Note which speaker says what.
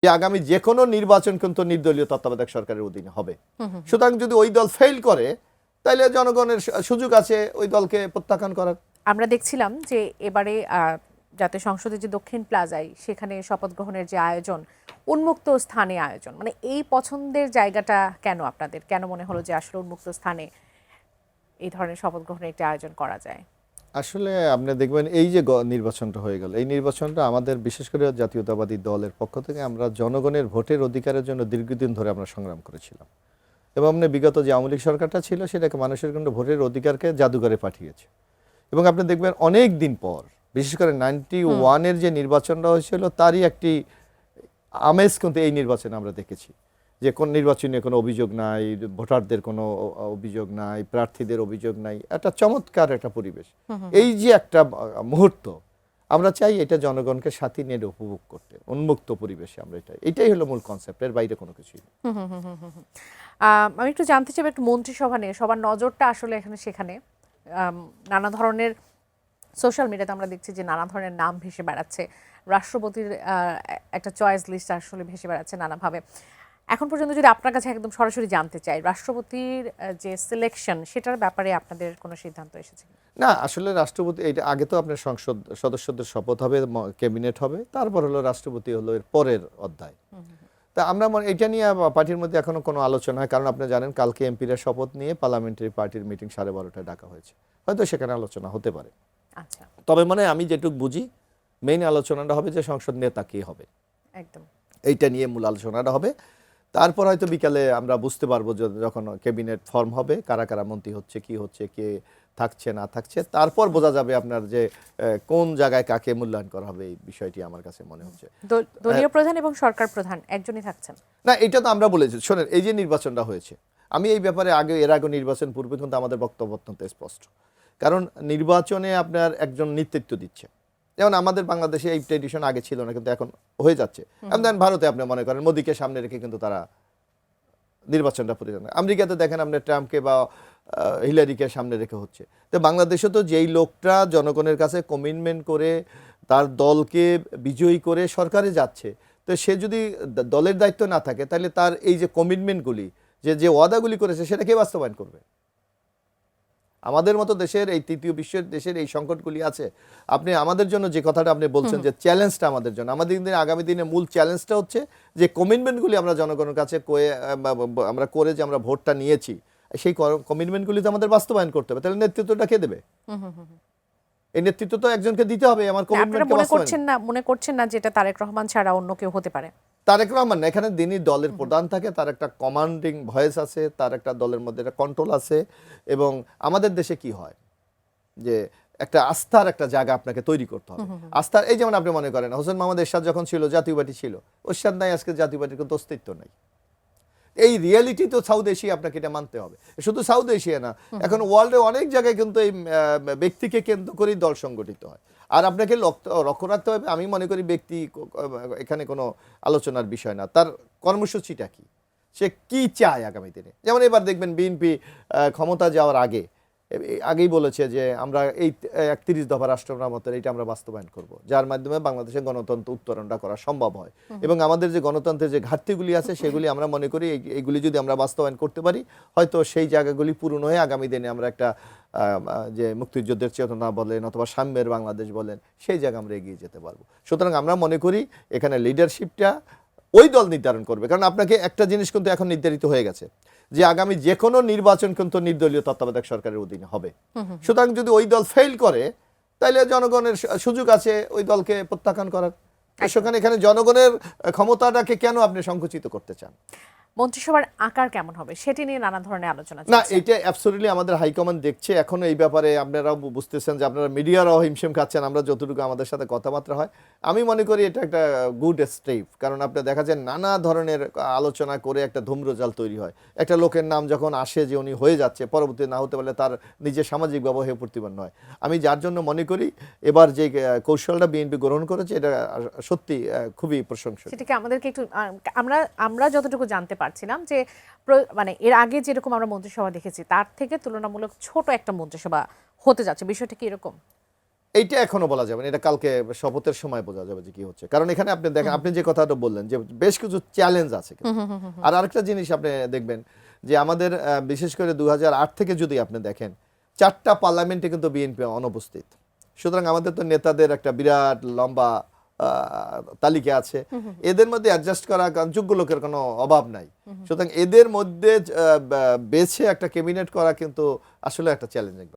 Speaker 1: যে আগামী যে কোনো নির্বাচন কিন্তু নির্দলীয় তত্ত্বাবধায়ক সরকারের অধীনে হবে। সুতরাং যদি ওই দল ফেল করে তাহলে জনগণের সুযোগ আছে ওই দলকে প্রত্যাখ্যান করার।
Speaker 2: আমরা দেখছিলাম যে এবারে জাতীয় সংসদে যে দক্ষিণ প্লাজায় সেখানে শপথ গ্রহণের যে আয়োজন, উন্মুক্ত স্থানে আয়োজন, মানে এই পছন্দের জায়গাটা কেন আপনাদের, কেন মনে হলো যে আসলে উন্মুক্ত স্থানে এই ধরনের শপথ গ্রহণের একটা আয়োজন করা যায়?
Speaker 1: আসলে আপনি দেখবেন এই যে নির্বাচনটা হয়ে গেল, এই নির্বাচনটা আমাদের বিশেষ করে জাতীয়তাবাদী দলের পক্ষ থেকে আমরা জনগণের ভোটের অধিকারের জন্য দীর্ঘদিন ধরে আমরা সংগ্রাম করেছিলাম এবং আপনি বিগত যে আওয়ামী লীগ সরকারটা ছিল সেটাকে মানুষের কিন্তু ভোটের অধিকারকে জাদুঘরে পাঠিয়েছে। এবং আপনি দেখবেন অনেক দিন পর বিশেষ করে 91-এর যে নির্বাচনটা হয়েছিল তারই একটি আমেজ কিন্তু এই নির্বাচনে আমরা দেখেছি, যে কোন নির্বাচনে কোনো অভিযোগ নাই, ভোটারদের কোনো অভিযোগ নাই, প্রার্থীদের অভিযোগ নাই, একটা চমৎকার একটা পরিবেশ। এই যে একটা মুহূর্ত আমরা চাই এটা জনগণকে সাথে নিয়ে উপভোগ করতে, উন্মুক্ত পরিবেশে আমরা এটাই হলো মূল কনসেপ্ট, এর বাইরে কোনো কিছুই না।
Speaker 2: আমি একটু জানতে চাই একটু মন্ত্রিসভা নিয়ে, সবার নজরটা আসলে এখানে সেখানে নানা ধরনের সোশ্যাল মিডিয়াতে আমরা দেখছি যে নানা ধরনের নাম ভেসে বেড়াচ্ছে, রাষ্ট্রপতির একটা চয়েস লিস্ট আসলে ভেসে বেড়াচ্ছে নানাভাবে। এখন পর্যন্ত যদি আপনার কাছে একদম সরাসরি জানতে চাই, রাষ্ট্রপতির যে সিলেকশন সেটার ব্যাপারে আপনাদের কোনো সিদ্ধান্ত এসেছে?
Speaker 1: না, আসলে রাষ্ট্রপতি এটা আগে তো আপনার সংসদ সদস্যদের শপথ হবে, ক্যাবিনেট হবে, তারপর হলো রাষ্ট্রপতি হলো এর পরের অধ্যায়। তা আমরা এটা নিয়ে পার্টির মধ্যে এখনো কোনো আলোচনা হয়, কারণ আপনি জানেন কালকে এমপিরা শপথ নিয়ে পার্লামেন্টারি পার্টির মিটিং 12:30টায় ডাকা হয়েছে, হয়তো সেখানে আলোচনা হতে পারে।
Speaker 2: আচ্ছা, তবে
Speaker 1: মানে আমি যেটুকু বুঝি মেইন আলোচনাটা হবে যে সংসদ নেতা কে হবে,
Speaker 2: একদম
Speaker 1: এইটা নিয়ে মূল আলোচনাটা হবে। তারপর হয়তো বিকালে আমরা বুঝতে পারবো যখন ক্যাবিনেট ফর্ম হবে কারা কারা মন্ত্রী হচ্ছে, কি হচ্ছে, কে থাকছে না থাকছে, তারপর বোঝা যাবে আপনার যে কোন জায়গায় কাকে মূল্যায়ন করা হবে। এই বিষয়টি আমার কাছে মনে হচ্ছে
Speaker 2: দলীয় প্রধান এবং সরকার প্রধান একজনই থাকছেন
Speaker 1: না, এটা তো আমরা বলেছি। শোনেন, এই যে নির্বাচনটা হয়েছে, আমি এই ব্যাপারে এর আগে নির্বাচন পূর্বে কিন্তু আমাদের বক্তব্য অত্যন্ত স্পষ্ট, কারণ নির্বাচনে আপনার একজন নেতৃত্ব দিচ্ছে। যেমন আমাদের বাংলাদেশে এই ট্রেডিশন আগে ছিল না, কিন্তু এখন হয়ে যাচ্ছে। ভারতে আপনি মনে করেন মোদিকে সামনে রেখে কিন্তু তারা নির্বাচনটা পরিচালনা, আমেরিকাতে দেখেন আপনার ট্রাম্পকে বা হিলারিকে সামনে রেখে হচ্ছে। তো বাংলাদেশে তো যেই লোকটা জনগণের কাছে কমিটমেন্ট করে তার দলকে বিজয়ী করে সরকারে যাচ্ছে, তো সে যদি দলের দায়িত্ব না থাকে তাহলে তার এই যে কমিটমেন্টগুলি, যে ওয়াদাগুলি করেছে, সেটা কে বাস্তবায়ন করবে? আমাদের মতো দেশের এই তৃতীয় বিশ্বের দেশের এই সংকটগুলি আছে। আপনি আমাদের জন্য যে কথাটা আপনি বলছেন যে চ্যালেঞ্জটা আমাদের জন্য, আমাদের আগামী দিনে মূল চ্যালেঞ্জটা হচ্ছে যে কমিটমেন্টগুলি আমরা জনগণের কাছে আমরা করে যে আমরা ভোটটা নিয়েছি, সেই কমিটমেন্টগুলি তো আমাদের বাস্তবায়ন করতে হবে। তাহলে নেতৃত্বটা কে দেবে? এই নেতৃত্ব তো একজনকে দিতে হবে। আমার কমিটমেন্টকে
Speaker 2: মনে করছেন না যেটা তারেক রহমান ছাড়া অন্য কেউ হতে পারে?
Speaker 1: তারেক রহমান না, এখানে যিনি দলের প্রধান থাকে তার একটা কমান্ডিং ভয়েস আছে, তার একটা দলের মধ্যে একটা কন্ট্রোল আছে। এবং আমাদের দেশে কি হয় যে একটা আস্থার একটা জায়গা আপনাকে তৈরি করতে হবে। আস্থার এই যেমন আপনি মনে করেন হোসেন মোহাম্মদ এরশাদ যখন ছিল জাতীয় পার্টি ছিল, এরশাদ নাই, আজকে জাতীয় পার্টির কোনো অস্তিত্ব নাই। এই রিয়েলিটি তো সাউথ এশিয়া আপনাকে এটা মানতে হবে। শুধু সাউথ এশিয়া না, এখন ওয়ার্ল্ডে অনেক জায়গায় কিন্তু এই ব্যক্তিকে কেন্দ্র করেই দল সংগঠিত হয়। আর আপনাকে লক্ষ্য রাখতে হবে, আমি মনে করি ব্যক্তি এখানে কোনো আলোচনার বিষয় না, তার কর্মসূচিটা কি, সে কি চায় আগামী দিনে। যেমন এবার দেখবেন বিএনপি ক্ষমতা যাওয়ার আগেই বলেছে যে আমরা এই 31 দফা রাষ্ট্র মেরামতের এইটা আমরা বাস্তবায়ন করব, যার মাধ্যমে বাংলাদেশের গণতন্ত্র উত্তরণটা করা সম্ভব হয়। এবং আমাদের যে গণতন্ত্রের যে ঘাটতিগুলি আছে সেগুলি আমরা মনে করি এইগুলি যদি আমরা বাস্তবায়ন করতে পারি, হয়তো সেই জায়গাগুলি পূরণ হয়ে আগামী দিনে আমরা একটা যে মুক্তিযুদ্ধের চেতনা বলেন অথবা সাম্যের বাংলাদেশ বলেন, সেই জায়গা আমরা এগিয়ে যেতে পারবো। সুতরাং আমরা মনে করি এখানে লিডারশিপটা ওই দল নির্ধারণ করবে। কারণ আপনাকে একটা জিনিস কিন্তু এখন নির্ধারিত হয়ে গেছে যে আগামী যে কোনো নির্বাচন কিন্তু নির্দলীয় তত্ত্বাবধায়ক সরকারের অধীনে হবে। সুতরাং যদি ওই দল ফেল করে তাহলে জনগণের সুযোগ আছে ওই দলকে প্রত্যাখ্যান করার। সেখানে এখানে জনগণের ক্ষমতাটাকে কেন আপনি সংকুচিত করতে চান?
Speaker 2: মন্ত্রিসভার আকার কেমন হবে সেটি নিয়ে নানা ধরনের আলোচনা
Speaker 1: না, এটা অ্যাবসলিউটলি আমাদের হাইকমান্ড দেখছে এখনো এই ব্যাপারে। আপনারাও বুঝতেছেন যে আপনারা মিডিয়ারাও হিমশিম খাচ্ছেন, আমরা যতটুকু আমাদের সাথে কথাবার্তা হয়, আমি মনে করি এটা একটা গুড স্টেপ। কারণ আপনি দেখা যায় নানা ধরনের আলোচনা করে একটা ধূম্রজাল তৈরি হয়। একটা লোকের নাম যখন আসে যে উনি হয়ে যাচ্ছে, পরবর্তী না হতে পারলে তার নিজের সামাজিক ব্যবহার প্রতিপন্ন হয়। আমি যার জন্য মনে করি এবার যে কৌশলটা বিএনপি গ্রহণ করেছে এটা সত্যি খুবই প্রশংসনীয়।
Speaker 2: সেটাকে আমাদেরকে একটু আমরা যতটুকু জানতে পারছিলাম যে মানে এর আগে যেরকম আমরা মন্ত্রিসভা দেখেছি তার থেকে তুলনামূলক ছোট একটা মন্ত্রিসভা হতে যাচ্ছে, বিষয়টা কি এরকম?
Speaker 1: এইটা এখনো বলা যাবে না, এটা কালকে শপথের সময় বোঝা যাবে যে কি হচ্ছে। কারণ এখানে আপনি দেখেন, আপনি যে কথাটা বললেন যে বেশ কিছু চ্যালেঞ্জ আছে কিন্তু। আর আরেকটা জিনিস আপনি দেখবেন যে আমাদের বিশেষ করে 2008 থেকে যদি আপনি দেখেন 4টা পার্লামেন্টে কিন্তু বিএনপি অনুপস্থিত। সুতরাং আমাদের তো নেতাদের একটা বিরাট লম্বা তালিকা আছে, এদের মধ্যে অ্যাডজাস্ট করা, কারণ যোগ্য লোকের কোনো অভাব নাই। সুতরাং এদের মধ্যে বেছে একটা ক্যাবিনেট করা কিন্তু আসলে একটা চ্যালেঞ্জিং।